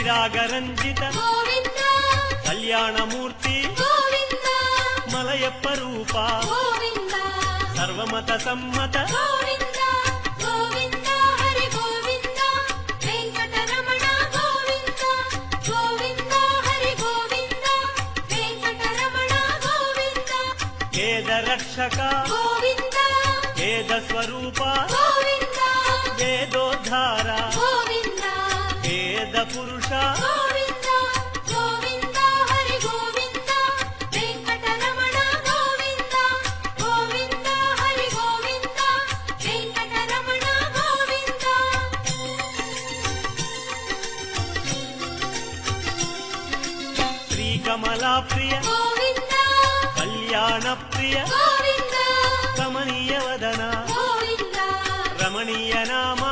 శ్రీరాగరంజిత గోవింద కళ్యాణమూర్తి గోవింద మలయప్ప రూప గోవింద సర్వమత సమ్మత గోవింద గోవింద హరి గోవింద వెంకటరమణ గోవింద గోవింద హరి గోవింద వెంకటరమణ గోవింద వేద రక్షక గోవింద వేద స్వరూప గోవింద వేదోద్ధార గోవింద వేద పురుష గోవింద గోవింద హరి గోవింద వెంకటరమణ గోవింద గోవింద హరి గోవింద వెంకటరమణ గోవింద శ్రీకమలా ప్రియ గోవింద కళ్యాణ ప్రియ గోవింద కమనీయ వదన గోవింద రమణీయ నామ